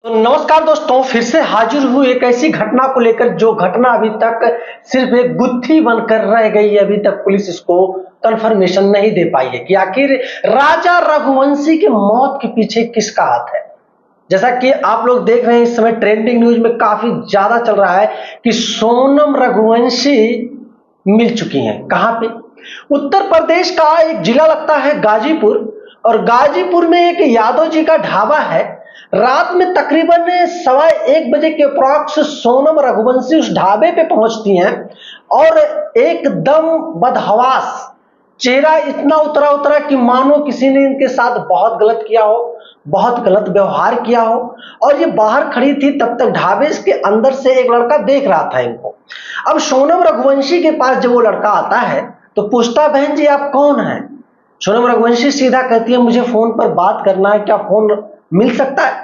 तो नमस्कार दोस्तों, फिर से हाजिर हूँ एक ऐसी घटना को लेकर जो घटना अभी तक सिर्फ एक गुत्थी बनकर रह गई है। अभी तक पुलिस इसको कंफर्मेशन नहीं दे पाई है कि आखिर राजा रघुवंशी की मौत के पीछे किसका हाथ है। जैसा कि आप लोग देख रहे हैं, इस समय ट्रेंडिंग न्यूज में काफी ज्यादा चल रहा है कि सोनम रघुवंशी मिल चुकी हैं। कहां पे? उत्तर प्रदेश का एक जिला लगता है गाजीपुर, और गाजीपुर में एक यादव जी का ढाबा है। रात में तकरीबन 1:15 बजे के अप्रॉक्स सोनम रघुवंशी उस ढाबे पे पहुंचती हैं और एकदम बदहवास चेहरा इतना उतरा उतरा कि मानो किसी ने इनके साथ बहुत गलत किया हो, बहुत गलत व्यवहार किया हो। और ये बाहर खड़ी थी, तब तक ढाबे के अंदर से एक लड़का देख रहा था इनको। अब सोनम रघुवंशी के पास जब वो लड़का आता है तो पूछता है, बहन जी आप कौन हैं? सोनम रघुवंशी सीधा कहती है, मुझे फोन पर बात करना है, क्या फोन मिल सकता है?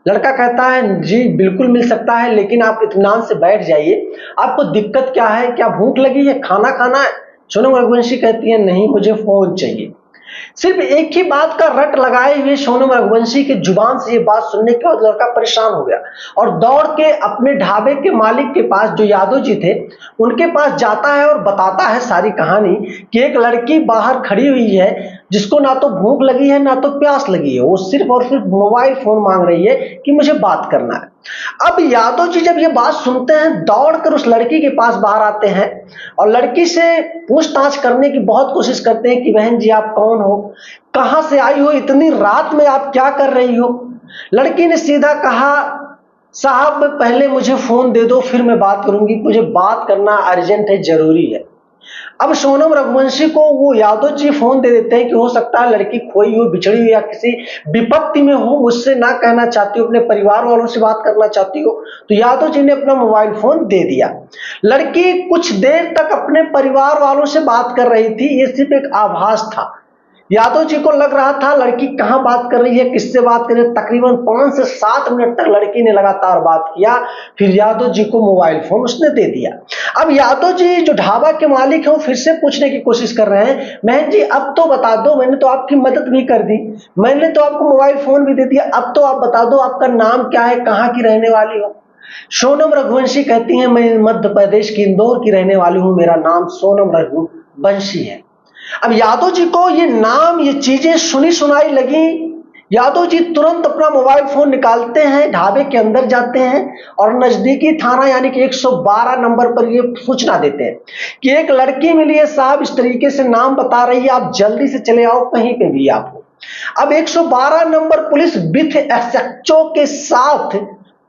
लड़का कहता है, जी बिल्कुल मिल सकता है, लेकिन आप इत्मीनान से बैठ जाइए। आपको दिक्कत क्या है? क्या भूख लगी है? खाना खाना है? सोनम रघुवंशी कहती है, नहीं मुझे फोन चाहिए। सिर्फ एक ही बात का रट लगाए हुए सोनम रघुवंशी की जुबान से ये बात सुनने के बाद लड़का परेशान हो गया और दौड़ के अपने ढाबे के मालिक के पास, जो यादव जी थे, उनके पास जाता है और बताता है सारी कहानी कि एक लड़की बाहर खड़ी हुई है जिसको ना तो भूख लगी है ना तो प्यास लगी है। वो सिर्फ और सिर्फ मोबाइल फोन मांग रही है कि मुझे बात करना है। अब यादव जी जब ये बात सुनते हैं, दौड़कर उस लड़की के पास बाहर आते हैं और लड़की से पूछताछ करने की बहुत कोशिश करते हैं कि बहन जी आप कौन हो, कहां से आई हो, इतनी रात में आप क्या कर रही हो? लड़की ने सीधा कहा, साहब पहले मुझे फोन दे दो फिर मैं बात करूंगी, मुझे बात करना अर्जेंट है, जरूरी है। अब सोनम रघुवंशी को वो यादव जी फोन दे देते हैं कि हो सकता है लड़की खोई हो, बिछड़ी हो या किसी विपत्ति में हो, मुझसे ना कहना चाहती हो, अपने परिवार वालों से बात करना चाहती हो। तो यादव जी ने अपना मोबाइल फोन दे दिया। लड़की कुछ देर तक अपने परिवार वालों से बात कर रही थी, ये सिर्फ एक आभास था। यादव जी को लग रहा था लड़की कहां बात कर रही है, किससे बात कर रही है। तकरीबन 5 से 7 मिनट तक लड़की ने लगातार बात किया, फिर यादव जी को मोबाइल फोन उसने दे दिया। अब यादव जी जो ढाबा के मालिक हैं वो फिर से पूछने की कोशिश कर रहे हैं, बहन जी अब तो बता दो, मैंने तो आपकी मदद भी कर दी, मैंने तो आपको मोबाइल फोन भी दे दिया, अब तो आप बता दो आपका नाम क्या है, कहाँ की रहने वाली हो? सोनम रघुवंशी कहती है, मैं मध्य प्रदेश की इंदौर की रहने वाली हूं, मेरा नाम सोनम रघुवंशी है। अब यादव जी को ये नाम, ये चीजें सुनी सुनाई लगी। यादव जी तुरंत अपना मोबाइल फोन निकालते हैं, ढाबे के अंदर जाते हैं और नजदीकी थाना यानी कि 112 नंबर पर ये सूचना देते हैं कि एक लड़की मिली है साहब, इस तरीके से नाम बता रही है, आप जल्दी से चले आओ, कहीं पे भी आप हो। अब 112 नंबर पुलिस विथ एसएचओ के साथ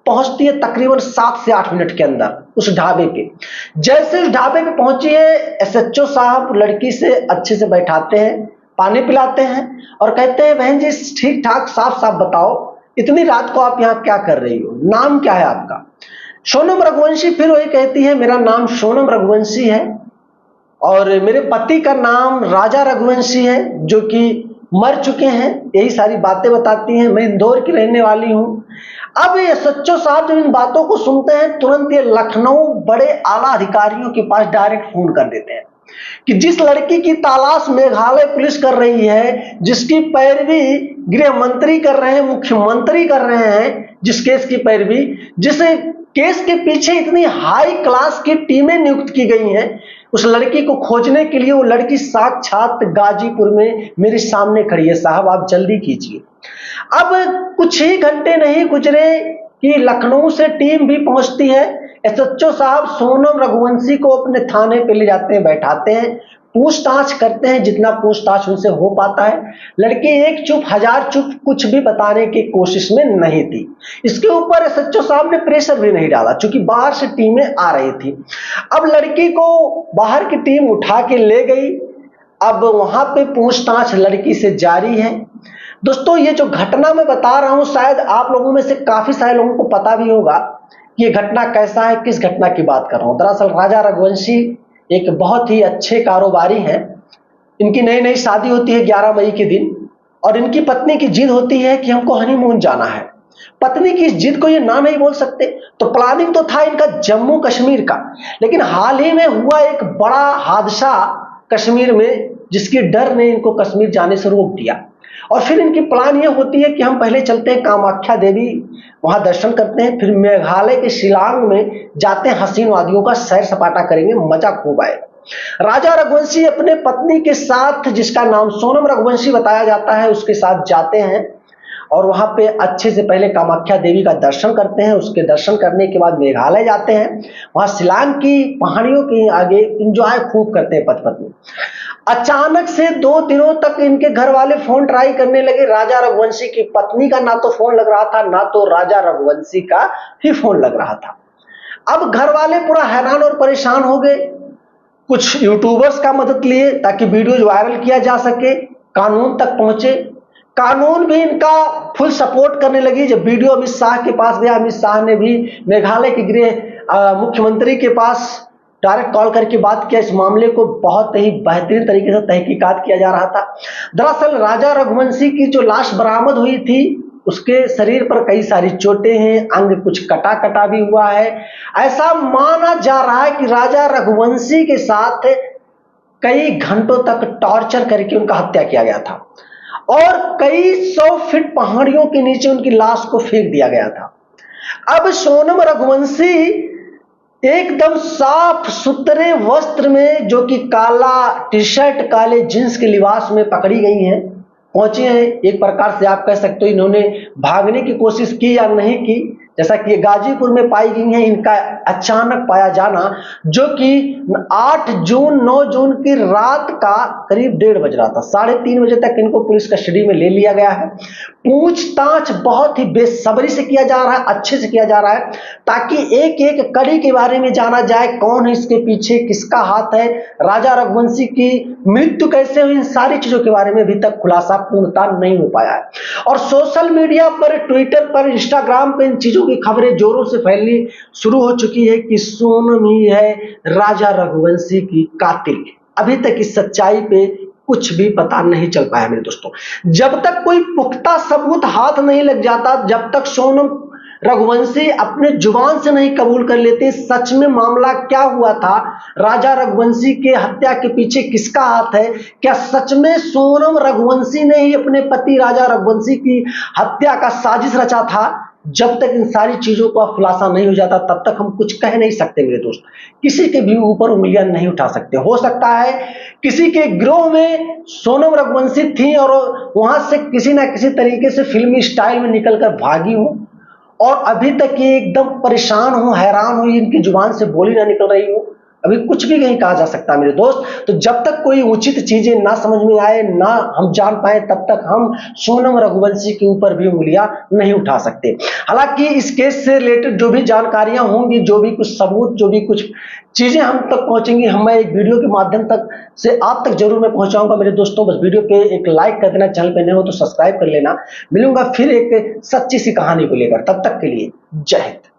पहुंचती है तकरीबन 7 से 8 मिनट के अंदर उस ढाबे पे। जैसे उस ढाबे पे पहुंची है, एसएचओ साहब लड़की से अच्छे से बैठाते हैं, पानी पिलाते हैं और कहते हैं, बहन जी ठीक ठाक साफ साफ बताओ, इतनी रात को आप यहाँ क्या कर रही हो, नाम क्या है आपका? सोनम रघुवंशी फिर वही कहती है, मेरा नाम सोनम रघुवंशी है और मेरे पति का नाम राजा रघुवंशी है जो कि मर चुके हैं, यही सारी बातें बताती हैं। मैं इंदौर की रहने वाली हूं। अब ये सच्चो साहब जब इन बातों को सुनते हैं, तुरंत ये लखनऊ बड़े आला अधिकारियों के पास डायरेक्ट फोन कर देते हैं कि जिस लड़की की तलाश मेघालय पुलिस कर रही है, जिसकी पैरवी गृह मंत्री कर रहे हैं, मुख्यमंत्री कर रहे हैं, जिस केस की पैरवी, जिस केस के पीछे इतनी हाई क्लास की टीमें नियुक्त की गई हैं, उस लड़की को खोजने के लिए वो लड़की साक्षात गाजीपुर में मेरे सामने खड़ी है। साहब आप जल्दी कीजिए। अब कुछ ही घंटे नहीं गुजरे कि लखनऊ से टीम भी पहुंचती है। एसएचओ साहब सोनम रघुवंशी को अपने थाने पे ले जाते हैं, बैठाते हैं, पूछताछ करते हैं, जितना पूछताछ उनसे हो पाता है। लड़की एक चुप हजार चुप, कुछ भी बताने की कोशिश में नहीं थी। इसके ऊपर एसएचओ साहब ने प्रेशर भी नहीं डाला क्योंकि बाहर से टीमें आ रही थी। अब लड़की को बाहर की टीम उठा के ले गई। अब वहां पे पूछताछ लड़की से जारी है। दोस्तों ये जो घटना मैं बता रहा हूं, शायद आप लोगों में से काफी सारे लोगों को पता भी होगा कि ये घटना कैसा है, किस घटना की बात कर रहा हूं। दरअसल राजा रघुवंशी एक बहुत ही अच्छे कारोबारी हैं। इनकी नई नई शादी होती है 11 मई के दिन और इनकी पत्नी की जिद होती है कि हमको हनीमून जाना है। पत्नी की इस जिद को ये ना नहीं बोल सकते, तो प्लानिंग तो था इनका जम्मू कश्मीर का, लेकिन हाल ही में हुआ एक बड़ा हादसा कश्मीर में जिसकी डर ने इनको कश्मीर जाने से रोक दिया। और फिर इनकी प्लान ये होती है कि हम पहले चलते हैं कामाख्या देवी, वहां दर्शन करते हैं, फिर मेघालय के शिलांग में जाते हैं, हसीन वादियों का सैर सपाटा करेंगे, मजा खूब आएगा। राजा रघुवंशी अपने पत्नी के साथ, जिसका नाम सोनम रघुवंशी बताया जाता है, उसके साथ जाते हैं और वहां पे अच्छे से पहले कामाख्या देवी का दर्शन करते हैं। उसके दर्शन करने के बाद मेघालय जाते हैं, वहां शिलांग की पहाड़ियों के आगे इंजॉय खूब करते हैं पति पत्नी। अचानक से 2 दिनों तक इनके घर वाले फोन ट्राई करने लगे। राजा रघुवंशी की पत्नी का ना तो फोन लग रहा था, ना तो राजा रघुवंशी का ही फोन लग रहा था। अब घर वाले पूरा हैरान और परेशान हो गए। कुछ यूट्यूबर्स का मदद लिए ताकि वीडियोज वायरल किया जा सके, कानून तक पहुंचे। कानून भी इनका फुल सपोर्ट करने लगी। जब वीडियो अमित शाह के पास गया, अमित शाह ने भी मेघालय के गृह मुख्यमंत्री के पास डायरेक्ट कॉल करके बात किया। इस मामले को बहुत ही बेहतरीन तरीके से तहकीकात किया जा रहा था। दरअसल राजा रघुवंशी की जो लाश बरामद हुई थी, उसके शरीर पर कई सारी चोटें हैं, अंग कुछ कटा कटा भी हुआ है। ऐसा माना जा रहा है कि राजा रघुवंशी के साथ कई घंटों तक टॉर्चर करके उनका हत्या किया गया था और कई 100 फीट पहाड़ियों के नीचे उनकी लाश को फेंक दिया गया था। अब सोनम रघुवंशी एकदम साफ सुथरे वस्त्र में, जो कि काला टी शर्ट, काले जींस के लिबास में पकड़ी गई हैं, पहुंचे हैं। एक प्रकार से आप कह सकते हो इन्होंने भागने की कोशिश की या नहीं की, जैसा कि ये गाजीपुर में पाई गई हैं। इनका अचानक पाया जाना, जो कि 8 जून 9 जून की रात का करीब 1:30 बज रहा था, 3:30 बजे तक इनको पुलिस कस्टडी में ले लिया गया है। पूछताछ बहुत ही बेसब्री से किया जा रहा है, अच्छे से किया जा रहा है, ताकि एक एक कड़ी के बारे में जाना जाए। कौन है इसके पीछे, किसका हाथ है, राजा रघुवंशी की मृत्यु कैसे हुई, इन सारी चीजों के बारे में अभी तक खुलासा पूर्णतः नहीं हो पाया है। और सोशल मीडिया पर, ट्विटर पर, इंस्टाग्राम पर इन चीजों की खबरें जोरों से फैलनी शुरू हो चुकी है कि सोनम ही है राजा रघुवंशी की कातिल। अभी तक इस सच्चाई पे कुछ भी पता नहीं चल पाया मेरे दोस्तों। जब तक कोई पुख्ता सबूत हाथ नहीं लग जाता, जब तक सोनम रघुवंशी अपने जुबान से नहीं कबूल कर लेते सच में मामला क्या हुआ था, राजा रघुवंशी के हत्या के पीछे किसका हाथ है, क्या सच में सोनम रघुवंशी ने ही अपने पति राजा रघुवंशी की हत्या का साजिश रचा था, जब तक इन सारी चीजों का खुलासा नहीं हो जाता तब तक हम कुछ कह नहीं सकते मेरे दोस्त। किसी के भी ऊपर उंगलियां नहीं उठा सकते। हो सकता है किसी के गिरोह में सोनम रघुवंशी थी और वहां से किसी ना किसी तरीके से फिल्मी स्टाइल में निकलकर भागी हो और अभी तक ये एकदम परेशान हो, हैरान हो, इनकी जुबान से बोली ना निकल रही हो। अभी कुछ भी नहीं कहा जा सकता मेरे दोस्त। तो जब तक कोई उचित चीजें ना समझ में आए, ना हम जान पाए, तब तक हम सोनम रघुवंशी के ऊपर भी उंगलियां नहीं उठा सकते। हालांकि इस केस से रिलेटेड जो भी जानकारियां होंगी, जो भी कुछ सबूत, जो भी कुछ चीजें हम तक पहुंचेंगी, हम एक वीडियो के माध्यम तक से आप तक जरूर मैं पहुंचाऊंगा मेरे दोस्तों। बस वीडियो पे एक लाइक कर देना, चैनल पे नए हो तो सब्सक्राइब कर लेना। मिलूंगा फिर एक सच्ची सी कहानी को लेकर, तब तक के लिए जय हिंद।